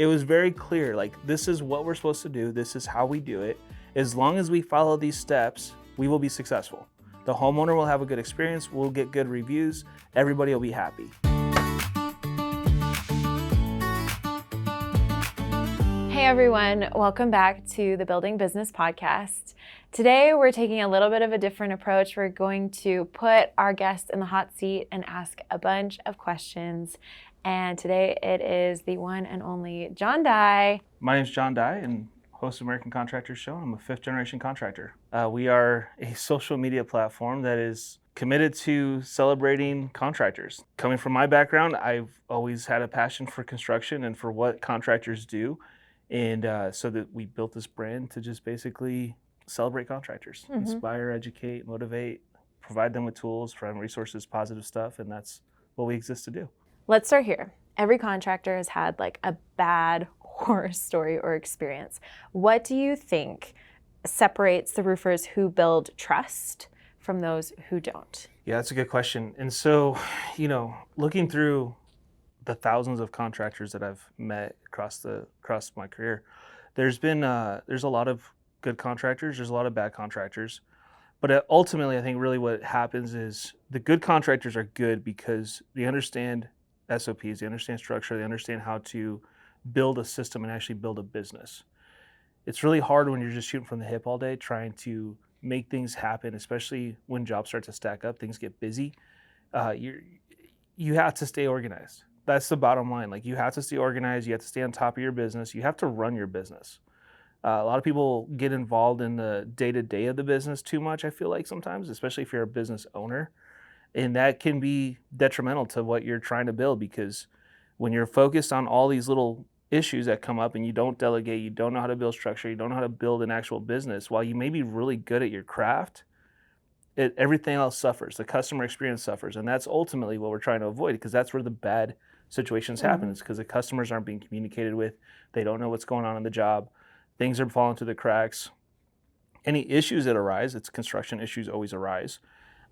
it was very clear, like, this is what we're supposed to do. This is how we do it. As long as we follow these steps, we will be successful. The homeowner will have a good experience. We'll get good reviews. Everybody will be happy. Hey everyone, welcome back to the Building Business Podcast. Today we're taking a little bit of a different approach. We're going to put our guests in the hot seat and ask a bunch of questions. And today it is the one and only John Dye. My name's John Dye and host of American Contractor Show. I'm a fifth generation contractor. We are a social media platform that is committed to celebrating contractors. Coming from my background, I've always had a passion for construction and for what contractors do. And so that we built this brand to just basically celebrate contractors, inspire, educate, motivate, provide them with tools, provide them resources, positive stuff, and that's what we exist to do. Let's start here. Every contractor has had like a bad horror story or experience. What do you think separates the roofers who build trust from those who don't? Yeah, that's a good question. And so, looking through the thousands of contractors that I've met across my career, there's a lot of good contractors, there's a lot of bad contractors, but ultimately I think really what happens is the good contractors are good because they understand SOPs, they understand structure, they understand how to build a system and actually build a business. It's really hard when you're just shooting from the hip all day trying to make things happen, especially when jobs start to stack up, things get busy. You have to stay organized. That's the bottom line. Like, you have to stay organized. You have to stay on top of your business. You have to run your business. A lot of people get involved in the day-to-day of the business too much, I feel like sometimes, especially if you're a business owner. And that can be detrimental to what you're trying to build, because when you're focused on all these little issues that come up and you don't delegate, you don't know how to build structure, you don't know how to build an actual business, while you may be really good at your craft, everything else suffers. The customer experience suffers. And that's ultimately what we're trying to avoid, because that's where the bad situations happen, is because the customers aren't being communicated with. They don't know what's going on in the job. Things are falling through the cracks. Any issues that arise, it's construction issues always arise,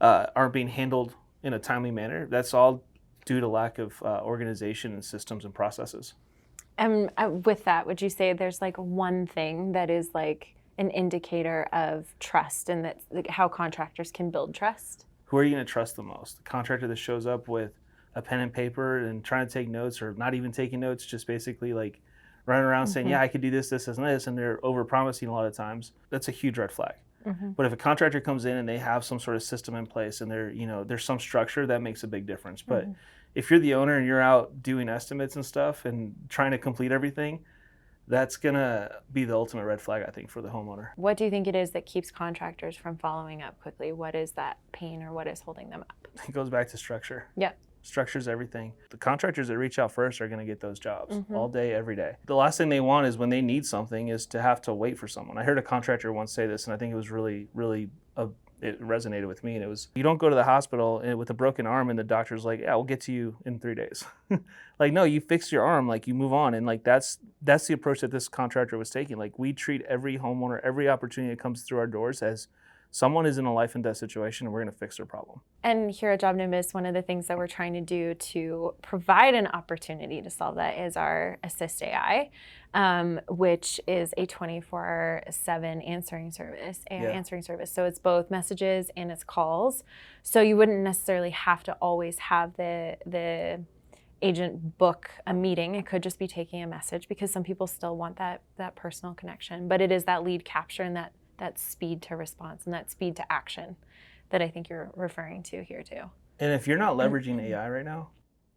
aren't being handled in a timely manner. That's all due to lack of organization and systems and processes. And with that, would you say there's like one thing that is like an indicator of trust, and that's like how contractors can build trust? Who are you going to trust the most? The contractor that shows up with a pen and paper and trying to take notes, or not even taking notes, just basically like running around saying, yeah, I could do this, this, and this, and they're over-promising a lot of times. That's a huge red flag. But if a contractor comes in and they have some sort of system in place and there's some structure, that makes a big difference. But if you're the owner and you're out doing estimates and stuff and trying to complete everything, that's gonna be the ultimate red flag, I think, for the homeowner. What do you think it is that keeps contractors from following up quickly? What is that pain, or what is holding them up? It goes back to structure. Yeah. Structure's everything. The contractors that reach out first are going to get those jobs all day, every day. The last thing they want is, when they need something, is to have to wait for someone. I heard a contractor once say this, and I think it was really, really, it resonated with me. And it was, you don't go to the hospital with a broken arm and the doctor's like, yeah, we'll get to you in 3 days. Like, no, you fix your arm, like, you move on. And like, that's the approach that this contractor was taking. Like, we treat every homeowner, every opportunity that comes through our doors as someone is in a life and death situation, and we're going to fix their problem. And here at JobNimbus, one of the things that we're trying to do to provide an opportunity to solve that is our AssistAI, which is a 24/7 answering service, answering service. So it's both messages and it's calls. So you wouldn't necessarily have to always have the agent book a meeting. It could just be taking a message, because some people still want that personal connection. But it is that lead capture and that speed to response and that speed to action that I think you're referring to here too. And if you're not leveraging AI right now,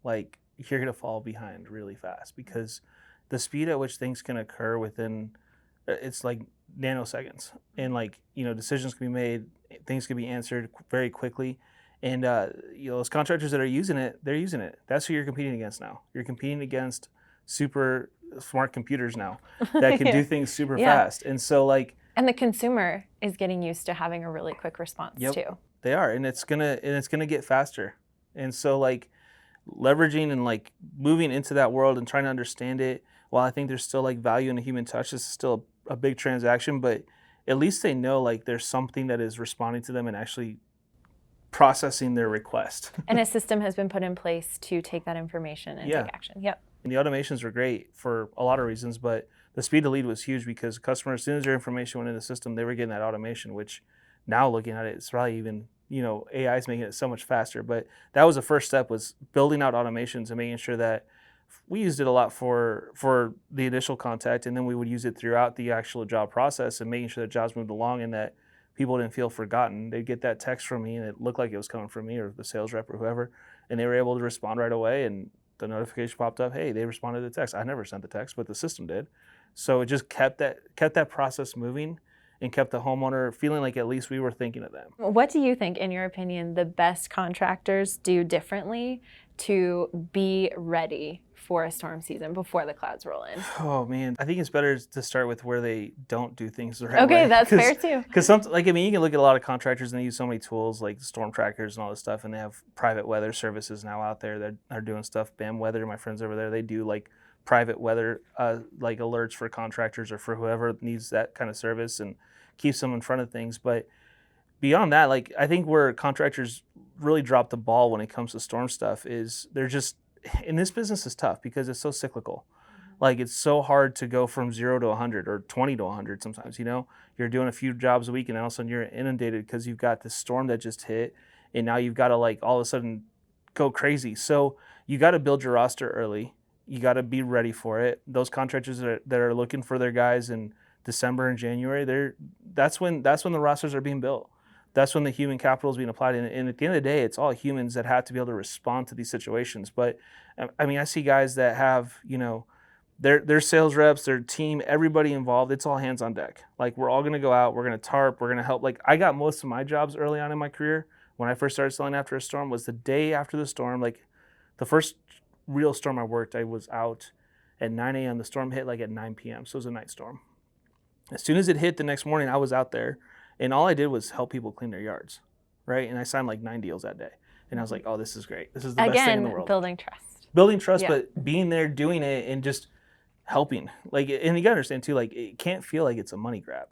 like, you're going to fall behind really fast, because the speed at which things can occur within, it's like nanoseconds, and like, decisions can be made, things can be answered very quickly. And those contractors that are using it, they're using it. That's who you're competing against now. You're competing against super smart computers now that can do things super fast. And so like, and the consumer is getting used to having a really quick response too. They are, and it's gonna get faster. And so like, leveraging and like moving into that world and trying to understand it, while I think there's still like value in a human touch, this is still a big transaction, but at least they know like there's something that is responding to them and actually processing their request. And a system has been put in place to take that information and take action. Yep. And the automations were great for a lot of reasons, but the speed to lead was huge because customers, as soon as their information went in the system, they were getting that automation, which now looking at it, it's probably even, AI is making it so much faster. But that was the first step, was building out automations and making sure that we used it a lot for the initial contact, and then we would use it throughout the actual job process and making sure that jobs moved along and that people didn't feel forgotten. They'd get that text from me and it looked like it was coming from me or the sales rep or whoever, and they were able to respond right away, and the notification popped up, hey, they responded to the text. I never sent the text, but the system did. So it just kept that process moving and kept the homeowner feeling like at least we were thinking of them. What do you think, in your opinion, the best contractors do differently to be ready for a storm season before the clouds roll in? Oh man, I think it's better to start with where they don't do things the right way. Okay, that's fair too. Because you can look at a lot of contractors and they use so many tools like storm trackers and all this stuff, and they have private weather services now out there that are doing stuff. BAM Weather, my friends over there, they do like private weather like alerts for contractors or for whoever needs that kind of service and keeps them in front of things. But beyond that, like I think where contractors really drop the ball when it comes to storm stuff is they're just, and this business is tough because it's so cyclical. Like it's so hard to go from 0 to 100 or 20 to 100 sometimes, you're doing a few jobs a week and all of a sudden you're inundated because you've got this storm that just hit and now you've got to like all of a sudden go crazy. So you got to build your roster early. You got to be ready for it. Those contractors that are looking for their guys in December and January, that's when the rosters are being built. That's when the human capital is being applied. And at the end of the day, it's all humans that have to be able to respond to these situations. But I mean, I see guys that have, their sales reps, their team, everybody involved, it's all hands on deck. Like we're all going to go out, we're going to tarp, we're going to help. Like I got most of my jobs early on in my career when I first started selling after a storm was the day after the storm. Like the first real storm I worked, I was out at 9 a.m. The storm hit like at 9 p.m. So it was a night storm. As soon as it hit the next morning, I was out there. And all I did was help people clean their yards, right? And I signed like 9 deals that day. And I was like, oh, this is great. This is the best thing in the world. Building trust. Building trust, yeah. But being there, doing it, and just helping. Like, and you gotta understand too, like it can't feel like it's a money grab.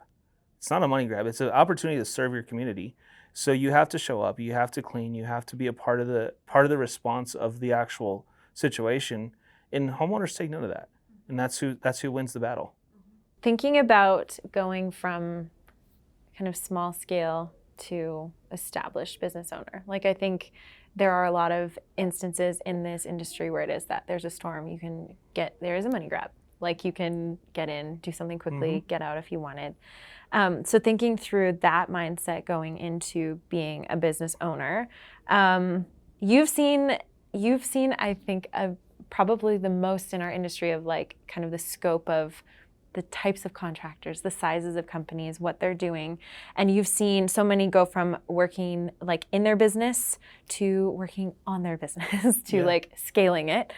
It's not a money grab. It's an opportunity to serve your community. So you have to show up, you have to clean, you have to be a part of the response of the actual situation. And homeowners take note of that. And that's who wins the battle. Thinking about going from kind of small scale to established business owner. Like I think there are a lot of instances in this industry where it is that there's a storm, there is a money grab. Like you can get in, do something quickly, get out if you wanted. So thinking through that mindset going into being a business owner, you've seen, I think, probably the most in our industry of like kind of the scope of the types of contractors, the sizes of companies, what they're doing. And you've seen so many go from working like in their business to working on their business to like scaling it.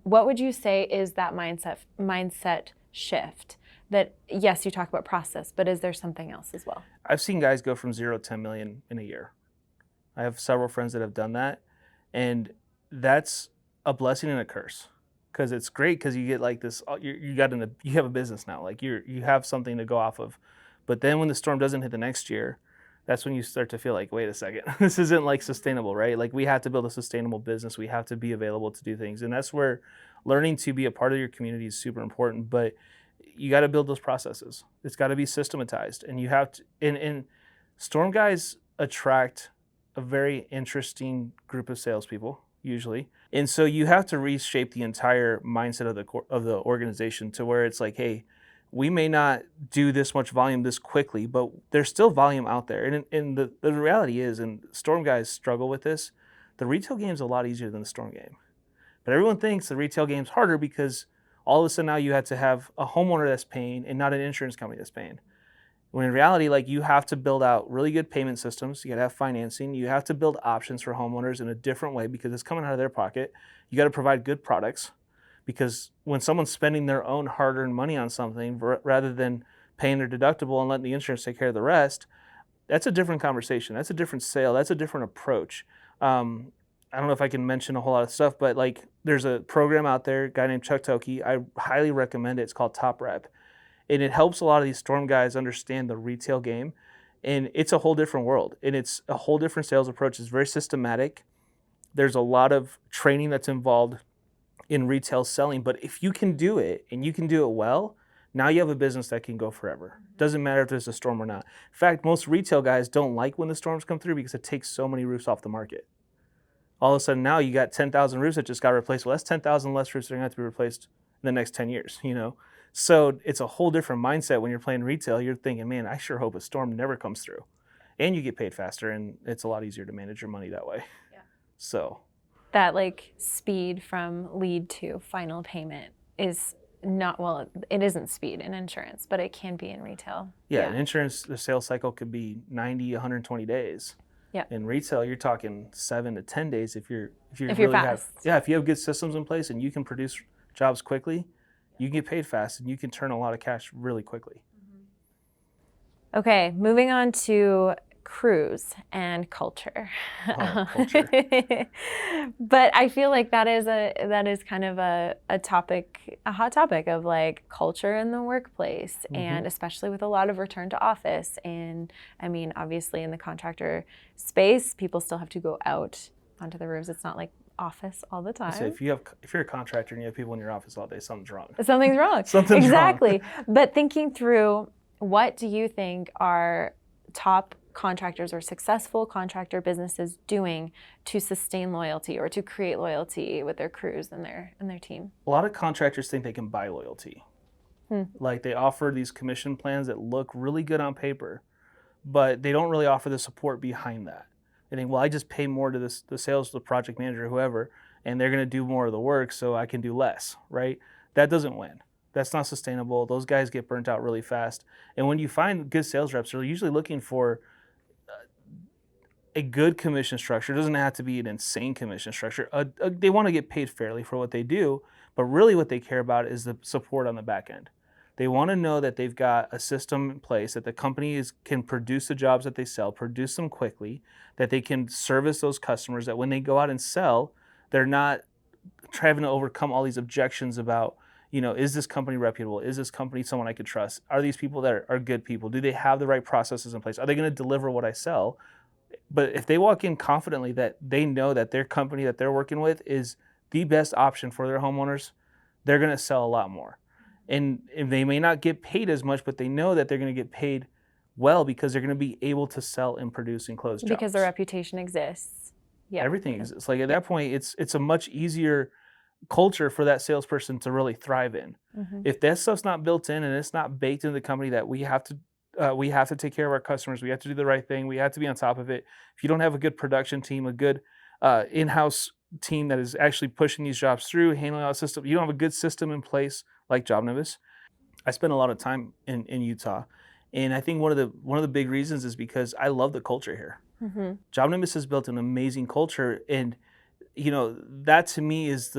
What would you say is that mindset shift? That yes, you talk about process, but is there something else as well? I've seen guys go from 0 to 10 million in a year. I have several friends that have done that. And that's a blessing and a curse. Because it's great because you get like this, you have a business now, like you have something to go off of. But then when the storm doesn't hit the next year, that's when you start to feel like, wait a second, this isn't like sustainable, right? Like we have to build a sustainable business. We have to be available to do things. And that's where learning to be a part of your community is super important. But you got to build those processes. It's got to be systematized. And you have to, and storm guys attract a very interesting group of salespeople, usually. And so you have to reshape the entire mindset of the organization to where it's like, hey, we may not do this much volume this quickly, but there's still volume out there. And the reality is, and storm guys struggle with this, the retail game is a lot easier than the storm game. But everyone thinks the retail game's harder because all of a sudden now you have to have a homeowner that's paying and not an insurance company that's paying. When in reality, like you have to build out really good payment systems. You got to have financing. You have to build options for homeowners in a different way because it's coming out of their pocket. You got to provide good products because when someone's spending their own hard-earned money on something rather than paying their deductible and letting the insurance take care of the rest, that's a different conversation. That's a different sale. That's a different approach. I don't know if I can mention a whole lot of stuff, but like there's a program out there, a guy named Chuck Toki. I highly recommend it. It's called Top Rep. And it helps a lot of these storm guys understand the retail game. And it's a whole different world. And it's a whole different sales approach. It's very systematic. There's a lot of training that's involved. in retail selling. But if you can do it and you can do it well, now you have a business that can go forever. Doesn't matter if there's a storm or not. In fact, most retail guys don't like when the storms come through because it takes so many roofs off the market. All of a sudden now you got 10,000 roofs that just got replaced. Well, that's 10,000 less roofs that are going to have to be replaced in the next 10 years, you know? So it's a whole different mindset when you're playing retail. You're thinking, man, I sure hope a storm never comes through. And you get paid faster, and it's a lot easier to manage your money that way. Yeah. So that like speed from lead to final payment is not, well, it isn't speed in insurance, but it can be in retail. Yeah, in insurance, the sales cycle could be 90, 120 days. Yeah. In retail, you're talking 7 to 10 days if you're really fast. If you have good systems in place and you can produce jobs quickly, you can get paid fast and you can turn a lot of cash really quickly. Okay, moving on to crews and culture. Culture. But I feel like that is kind of a topic, a hot topic of like culture in the workplace, and especially with a lot of return to office. And I mean, obviously in the contractor space, people still have to go out onto the roofs. It's not like office all the time. So if you're a contractor and you have people in your office all day, something's wrong. Something's wrong. Something's exactly. wrong. But thinking through, what do you think are top contractors or successful contractor businesses doing to sustain loyalty or to create loyalty with their crews and their team? A lot of contractors think they can buy loyalty. Like they offer these commission plans that look really good on paper, but they don't really offer the support behind that. They think, well, I just pay more to the sales, the project manager, whoever, and they're going to do more of the work so I can do less, right? That doesn't win. That's not sustainable. Those guys get burnt out really fast. And when you find good sales reps, they're usually looking for a good commission structure. It doesn't have to be an insane commission structure. They want to get paid fairly for what they do, but really what they care about is the support on the back end. They want to know that they've got a system in place, that the company can produce the jobs that they sell, produce them quickly, that they can service those customers, that when they go out and sell, they're not trying to overcome all these objections about, you know, is this company reputable? Is this company someone I could trust? Are these people that are good people? Do they have the right processes in place? Are they going to deliver what I sell? But if they walk in confidently that they know that their company that they're working with is the best option for their homeowners, they're going to sell a lot more. And they may not get paid as much, but they know that they're going to get paid well because they're going to be able to sell and produce and close jobs. Because the reputation exists. Yeah, everything exists. Like at that point, it's a much easier culture for that salesperson to really thrive in. If that stuff's not built in and it's not baked into the company that we have to take care of our customers, we have to do the right thing, we have to be on top of it. If you don't have a good production team, a good in-house team that is actually pushing these jobs through, handling all the system, you don't have a good system in place like JobNimbus. I spent a lot of time in Utah, and I think one of the big reasons is because I love the culture here. JobNimbus has built an amazing culture, and you know that to me is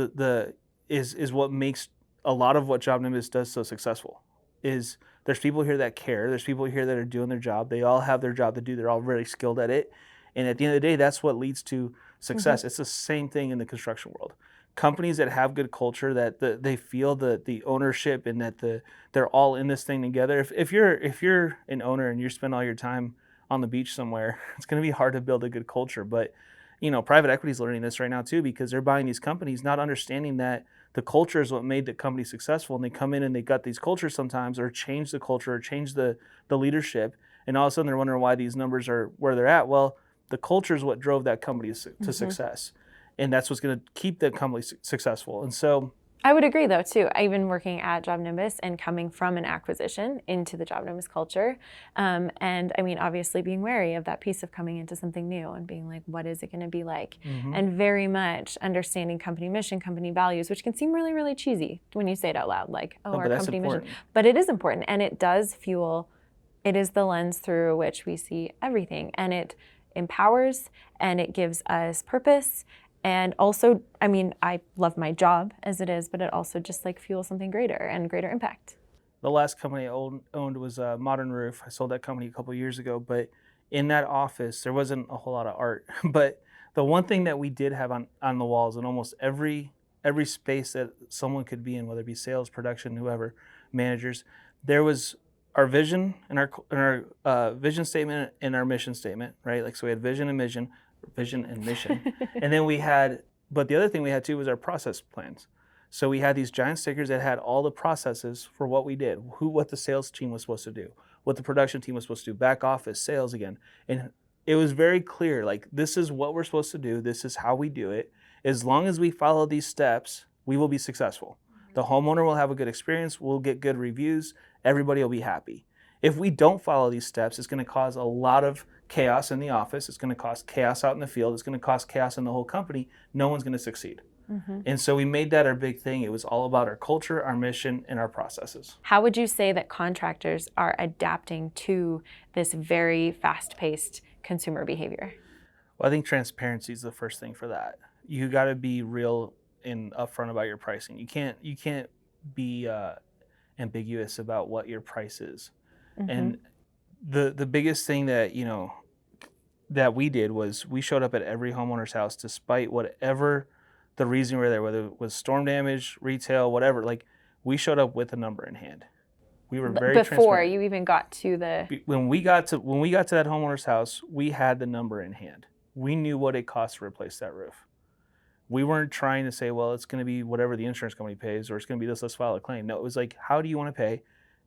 is what makes a lot of what JobNimbus does so successful. Is there's people here that care. There's people here that are doing their job. They all have their job to do. They're all really skilled at it, and at the end of the day, that's what leads to success. It's the same thing in the construction world. Companies that have good culture, that they feel the ownership and that they're all in this thing together. If you're an owner and you spend all your time on the beach somewhere, it's going to be hard to build a good culture. But you know, private equity is learning this right now too, because they're buying these companies, not understanding that the culture is what made the company successful. And they come in and they gut these cultures sometimes, or change the culture, or change the leadership, and all of a sudden they're wondering why these numbers are where they're at. Well, the culture is what drove that company to success. And that's what's going to keep the company successful. And so I would agree though too. I've been working at JobNimbus and coming from an acquisition into the JobNimbus culture. And I mean, obviously being wary of that piece of coming into something new and being like, what is it going to be like? And very much understanding company mission, company values, which can seem really, really cheesy when you say it out loud, like, oh, our company mission. But it is important, and it does fuel, it is the lens through which we see everything. And it empowers and it gives us purpose. And also, I mean, I love my job as it is, but it also just like fuels something greater and greater impact. The last company I owned was Modern Roof. I sold that company a couple of years ago, but in that office, there wasn't a whole lot of art. But the one thing that we did have on the walls in almost every space that someone could be in, whether it be sales, production, whoever, managers, there was our vision and our vision statement and our mission statement, right? Like, so we had vision and mission, and then we had, but the other thing we had too was our process plans. So we had these giant stickers that had all the processes for what we did, what the sales team was supposed to do, what the production team was supposed to do, back office, sales again. And it was very clear, like, this is what we're supposed to do. This is how we do it. As long as we follow these steps, we will be successful. The homeowner will have a good experience. We'll get good reviews. Everybody will be happy. If we don't follow these steps, it's going to cause a lot of chaos in the office. It's going to cause chaos out in the field. It's going to cause chaos in the whole company. No one's going to succeed. And so we made that our big thing. It was all about our culture, our mission, and our processes. How would you say that contractors are adapting to this very fast-paced consumer behavior? Well, I think transparency is the first thing for that. You got to be real and upfront about your pricing. You can't be ambiguous about what your price is. And the biggest thing that that we did was we showed up at every homeowner's house, despite whatever the reason we were there, whether it was storm damage, retail, whatever. Like, we showed up with a number in hand. We were very before transparent. you even got to the When we got to that homeowner's house, we had the number in hand. We knew what it cost to replace that roof. We weren't trying to say, well, it's going to be whatever the insurance company pays, or it's going to be this, let's file a claim. No, it was like, how do you want to pay?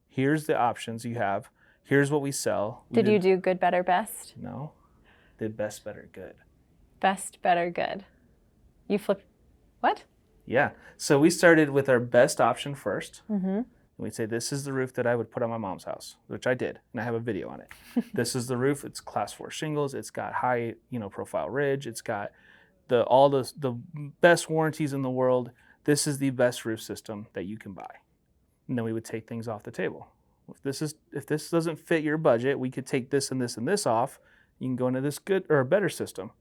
Here's the options you have. Here's what we sell. Did you do good, better, best? No. Did best, better, good. Best, better, good. You flip. What? Yeah. So we started with our best option first. And we'd say, this is the roof that I would put on my mom's house, which I did. And I have a video on it. This is the roof. It's class 4 shingles. It's got high, profile ridge. It's got all the best warranties in the world. This is the best roof system that you can buy. And then we would take things off the table. If this doesn't fit your budget, we could take this and this and this off. You can go into this good or a better system.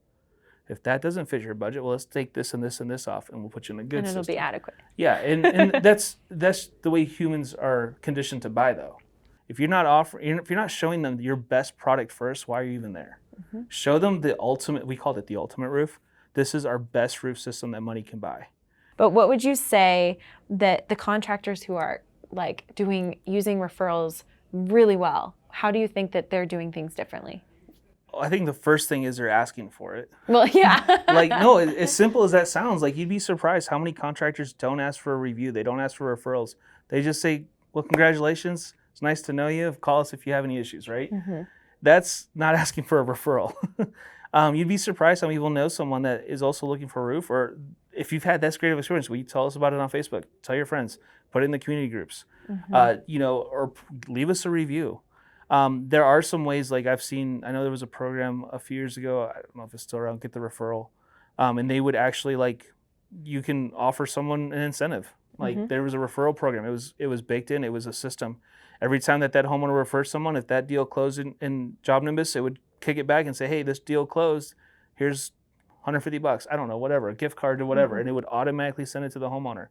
If that doesn't fit your budget, well, let's take this and this and this off, and we'll put you in a good system. And it'll be adequate. Yeah, and that's the way humans are conditioned to buy, though. If you're not showing them your best product first, why are you even there? Show them the ultimate. We called it the ultimate roof. This is our best roof system that money can buy. But what would you say that the contractors who are like using referrals really well, how do you think that they're doing things differently? I think the first thing is they're asking for it. Well, yeah. Like, no, as simple as that sounds, like, you'd be surprised how many contractors don't ask for a review. They don't ask for referrals. They just say, well, congratulations. It's nice to know you. Call us if you have any issues, right? That's not asking for a referral. You'd be surprised how many people know someone that is also looking for a roof, or if you've had that great of experience, will you tell us about it on Facebook? Tell your friends. Put it in the community groups. Or leave us a review. There are some ways, like I've seen, I know there was a program a few years ago, I don't know if it's still around, Get the Referral. And they would actually, like, you can offer someone an incentive. Like, there was a referral program. It was baked in. It was a system. Every time that homeowner refers someone, if that deal closed in JobNimbus, it would kick it back and say, hey, this deal closed. Here's $150. I don't know, whatever, a gift card or whatever. And it would automatically send it to the homeowner.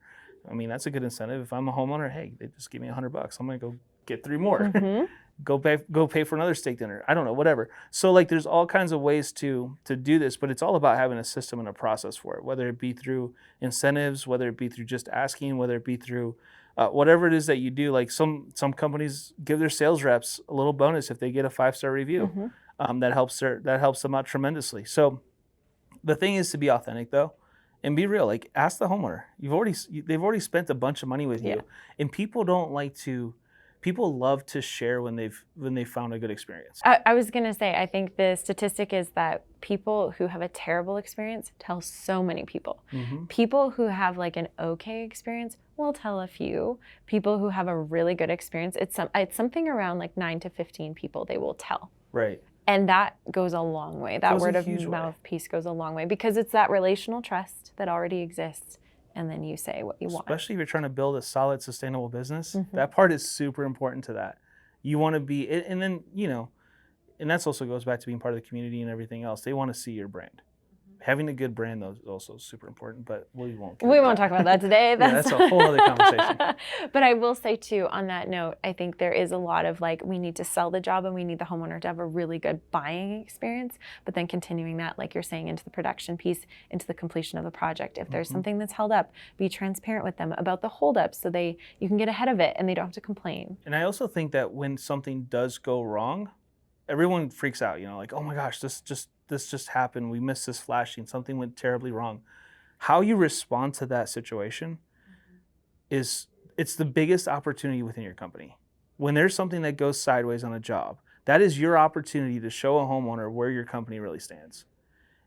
I mean, that's a good incentive. If I'm a homeowner, hey, they just give me $100. I'm going to go get 3 more. Go pay for another steak dinner. I don't know, whatever. So, like, there's all kinds of ways to do this, but it's all about having a system and a process for it, whether it be through incentives, whether it be through just asking, whether it be through whatever it is that you do. Like, some companies give their sales reps a little bonus if they get a 5-star review. That helps them out tremendously. So the thing is to be authentic, though, and be real. Like, ask the homeowner. They've already spent a bunch of money with you, and people love to share when they've found a good experience. I was going to say, I think the statistic is that people who have a terrible experience tell so many people. People who have like an okay experience will tell a few. People who have a really good experience, it's something around like 9 to 15 people they will tell. Right. And that goes a long way. That word of mouth piece goes a long way, because it's that relational trust that already exists. And then you say what you want. Especially if you're trying to build a solid, sustainable business, that part is super important to that. You want to be, and then, and that also goes back to being part of the community and everything else. They want to see your brand. Having a good brand, though, is also super important, but we won't talk about that today. That's a whole other conversation. But I will say, too, on that note, I think there is a lot of, like, we need to sell the job and we need the homeowner to have a really good buying experience, but then continuing that, like you're saying, into the production piece, into the completion of the project. If there's something that's held up, be transparent with them about the holdups so you can get ahead of it and they don't have to complain. And I also think that when something does go wrong, everyone freaks out, like, oh my gosh, this just happened. We missed this flashing. Something went terribly wrong. How you respond to that situation is it's the biggest opportunity within your company. When there's something that goes sideways on a job, that is your opportunity to show a homeowner where your company really stands.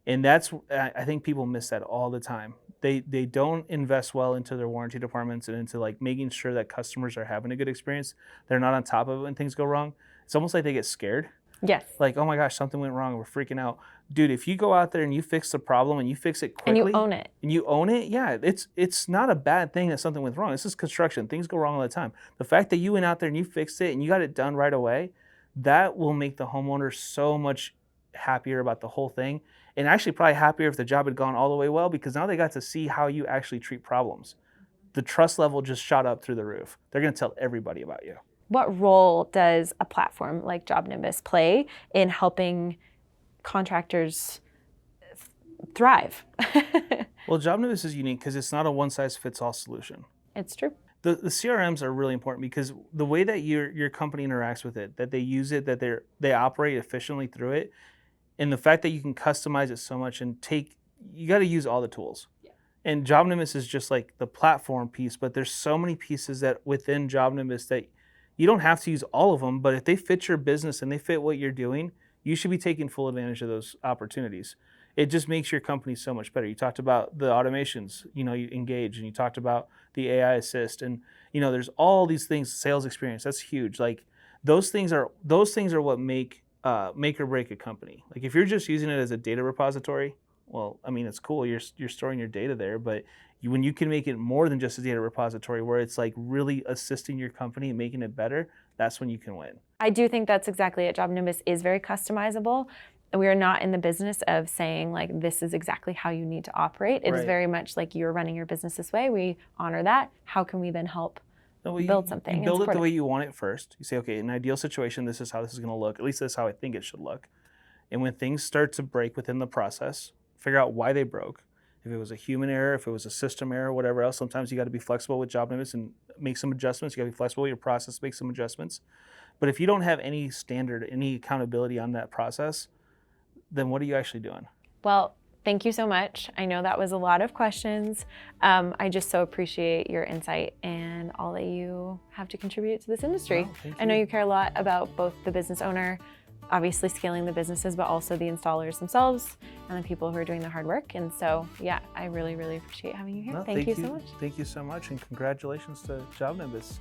And that's, I think people miss that all the time. They don't invest well into their warranty departments and into like making sure that customers are having a good experience. They're not on top of it when things go wrong. It's almost like they get scared. Yes. Like, oh my gosh, something went wrong. We're freaking out. Dude, if you go out there and you fix the problem and you fix it And quickly. you own it. Yeah, it's not a bad thing that something went wrong. This is construction. Things go wrong all the time. The fact that you went out there and you fixed it and you got it done right away, that will make the homeowner so much happier about the whole thing. And actually probably happier if the job had gone all the way well, because now they got to see how you actually treat problems. The trust level just shot up through the roof. They're going to tell everybody about you. What role does a platform like JobNimbus play in helping contractors thrive? Well, JobNimbus is unique because it's not a one-size-fits-all solution. It's true. The CRMs are really important because the way that your company interacts with it, that they use it, that they operate efficiently through it, and the fact that you can customize it so much and you got to use all the tools. Yeah. And JobNimbus is just like the platform piece, but there's so many pieces that within JobNimbus that you don't have to use all of them, but if they fit your business and they fit what you're doing, you should be taking full advantage of those opportunities. It just makes your company so much better. You talked about the automations, you Engage, and you talked about the AI assist, and there's all these things. Sales experience, that's huge. Like those things are what make or break a company. Like if you're just using it as a data repository, well, I mean, it's cool. You're storing your data there, but when you can make it more than just a data repository, where it's like really assisting your company and making it better, that's when you can win. I do think that's exactly it. JobNimbus is very customizable. We are not in the business of saying like this is exactly how you need to operate. It is very much like you're running your business this way. We honor that. How can we then help build something? You build it the way you want it first. You say, okay, in an ideal situation, this is how this is going to look. At least that's how I think it should look. And when things start to break within the process, figure out why they broke. If it was a human error, if it was a system error, whatever else, sometimes you got to be flexible with JobNimbus and make some adjustments. You got to be flexible with your process, make some adjustments. But if you don't have any standard, any accountability on that process, then what are you actually doing? Well, thank you so much. I know that was a lot of questions. I just so appreciate your insight and all that you have to contribute to this industry. Well, I know you care a lot about both the business owner, obviously scaling the businesses, but also the installers themselves and the people who are doing the hard work. And so, yeah, I really, really appreciate having you here. No, thank you so much. Thank you so much, and congratulations to JobNimbus.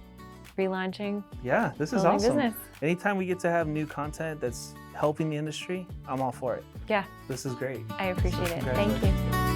Relaunching. Yeah, this is awesome. Business. Anytime we get to have new content that's helping the industry, I'm all for it. Yeah. This is great. I appreciate it. Thank you.